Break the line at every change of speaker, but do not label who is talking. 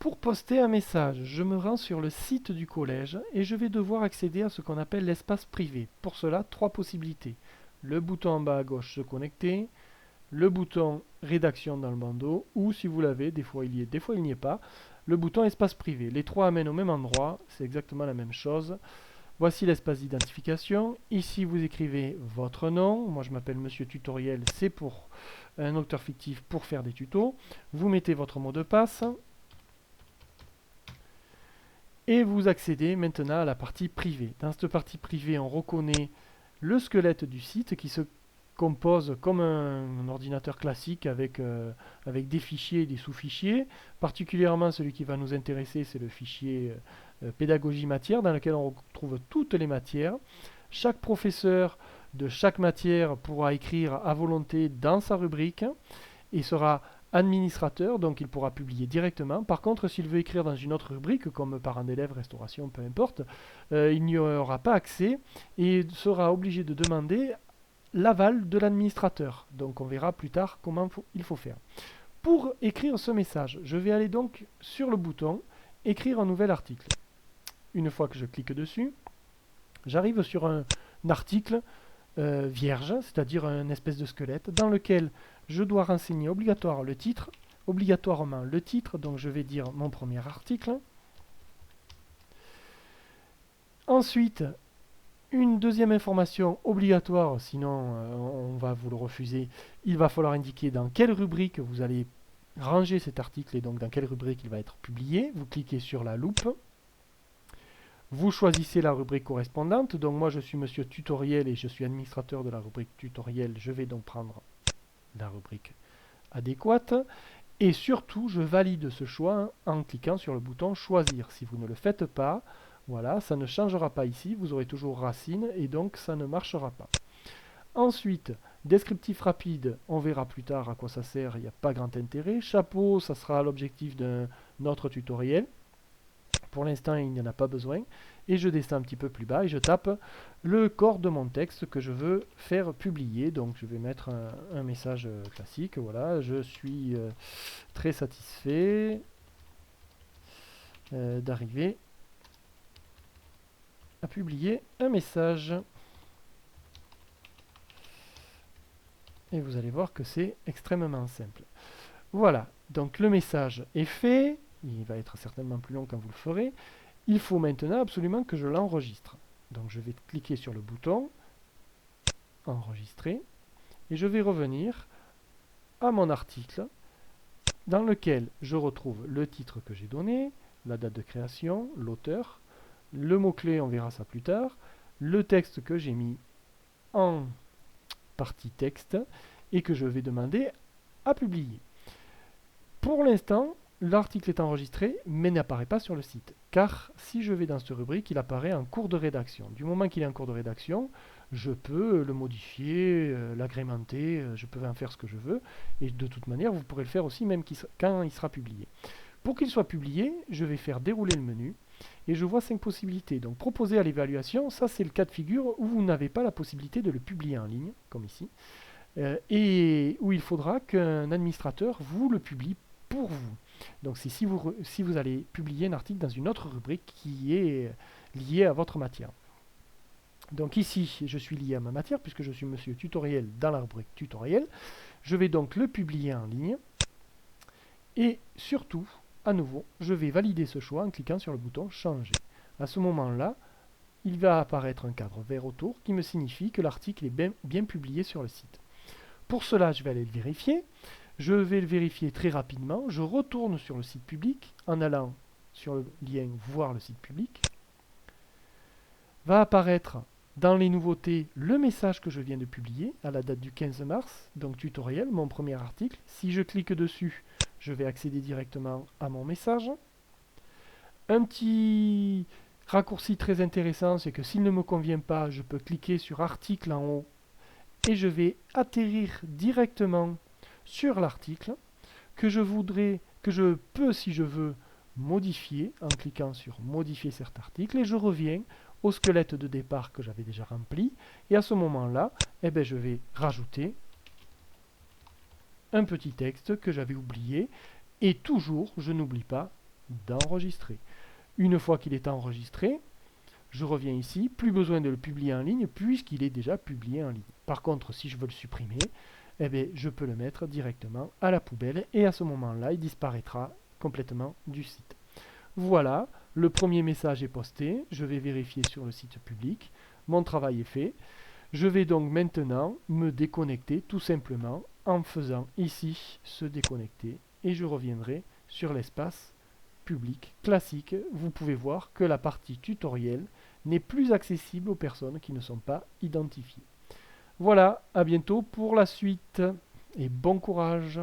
Pour poster un message, je me rends sur le site du collège et je vais devoir accéder à ce qu'on appelle l'espace privé. Pour cela, trois possibilités. Le bouton en bas à gauche, se connecter, le bouton rédaction dans le bandeau, ou si vous l'avez, des fois il y est, des fois il n'y est pas, le bouton espace privé. Les trois amènent au même endroit, c'est exactement la même chose. Voici l'espace d'identification. Ici, vous écrivez votre nom. Moi, je m'appelle Monsieur Tutoriel. C'est pour un auteur fictif pour faire des tutos. Vous mettez votre mot de passe. Et vous accédez maintenant à la partie privée. Dans cette partie privée, on reconnaît le squelette du site qui se compose comme un ordinateur classique avec des fichiers et des sous-fichiers. Particulièrement, celui qui va nous intéresser, c'est le fichier pédagogie matière dans lequel on retrouve toutes les matières. Chaque professeur de chaque matière pourra écrire à volonté dans sa rubrique et sera administrateur, donc il pourra publier directement. Par contre, s'il veut écrire dans une autre rubrique, comme parent d'élèves, restauration, peu importe, il n'y aura pas accès et sera obligé de demander l'aval de l'administrateur. Donc on verra plus tard comment il faut faire. Pour écrire ce message, je vais aller donc sur le bouton écrire un nouvel article. Une fois que je clique dessus, j'arrive sur un article vierge, c'est-à-dire un espèce de squelette, dans lequel je dois renseigner obligatoirement le titre, donc je vais dire mon premier article. Ensuite, une deuxième information obligatoire, sinon on va vous le refuser, il va falloir indiquer dans quelle rubrique vous allez ranger cet article et donc dans quelle rubrique il va être publié. Vous cliquez sur la loupe. Vous choisissez la rubrique correspondante. Donc moi je suis Monsieur Tutoriel et je suis administrateur de la rubrique Tutoriel. Je vais donc prendre la rubrique adéquate. Et surtout, je valide ce choix en cliquant sur le bouton Choisir. Si vous ne le faites pas, voilà, ça ne changera pas ici. Vous aurez toujours racine et donc ça ne marchera pas. Ensuite, descriptif rapide, on verra plus tard à quoi ça sert, il n'y a pas grand intérêt. Chapeau, ça sera l'objectif d'un autre tutoriel. Pour l'instant, il n'y en a pas besoin. Et je descends un petit peu plus bas et je tape le corps de mon texte que je veux faire publier. Donc je vais mettre un message classique. Voilà, je suis très satisfait d'arriver à publier un message. Et vous allez voir que c'est extrêmement simple. Voilà, donc le message est fait. Il va être certainement plus long quand vous le ferez. Il faut maintenant absolument que je l'enregistre. Donc je vais cliquer sur le bouton enregistrer et je vais revenir à mon article dans lequel je retrouve le titre que j'ai donné, la date de création, l'auteur, le mot-clé, on verra ça plus tard, le texte que j'ai mis en partie texte et que je vais demander à publier. Pour l'instant, l'article est enregistré, mais n'apparaît pas sur le site. Car si je vais dans cette rubrique, il apparaît en cours de rédaction. Du moment qu'il est en cours de rédaction, je peux le modifier, l'agrémenter, je peux en faire ce que je veux. Et de toute manière, vous pourrez le faire aussi même quand il sera publié. Pour qu'il soit publié, je vais faire dérouler le menu. Et je vois 5 possibilités. Donc proposer à l'évaluation, ça c'est le cas de figure où vous n'avez pas la possibilité de le publier en ligne, comme ici. Et où il faudra qu'un administrateur vous le publie pour vous. Donc c'est si vous allez publier un article dans une autre rubrique qui est liée à votre matière. Donc ici, je suis lié à ma matière puisque je suis Monsieur Tutoriel dans la rubrique Tutoriel. Je vais donc le publier en ligne. Et surtout, à nouveau, je vais valider ce choix en cliquant sur le bouton Changer. À ce moment-là, il va apparaître un cadre vert autour qui me signifie que l'article est bien publié sur le site. Pour cela, je vais aller le vérifier. Je vais le vérifier très rapidement. Je retourne sur le site public en allant sur le lien Voir le site public. Va apparaître dans les nouveautés le message que je viens de publier à la date du 15 mars, donc tutoriel, mon premier article. Si je clique dessus, je vais accéder directement à mon message. Un petit raccourci très intéressant, c'est que s'il ne me convient pas, je peux cliquer sur article en haut et je vais atterrir directement sur l'article que je peux, si je veux, modifier en cliquant sur modifier cet article et je reviens au squelette de départ que j'avais déjà rempli et à ce moment-là, je vais rajouter un petit texte que j'avais oublié et toujours, je n'oublie pas d'enregistrer. Une fois qu'il est enregistré, je reviens ici, plus besoin de le publier en ligne puisqu'il est déjà publié en ligne. Par contre, si je veux le supprimer, eh bien, je peux le mettre directement à la poubelle et à ce moment-là, il disparaîtra complètement du site. Voilà, le premier message est posté, je vais vérifier sur le site public, mon travail est fait. Je vais donc maintenant me déconnecter tout simplement en faisant ici se déconnecter et je reviendrai sur l'espace public classique. Vous pouvez voir que la partie tutoriel n'est plus accessible aux personnes qui ne sont pas identifiées. Voilà, à bientôt pour la suite et bon courage.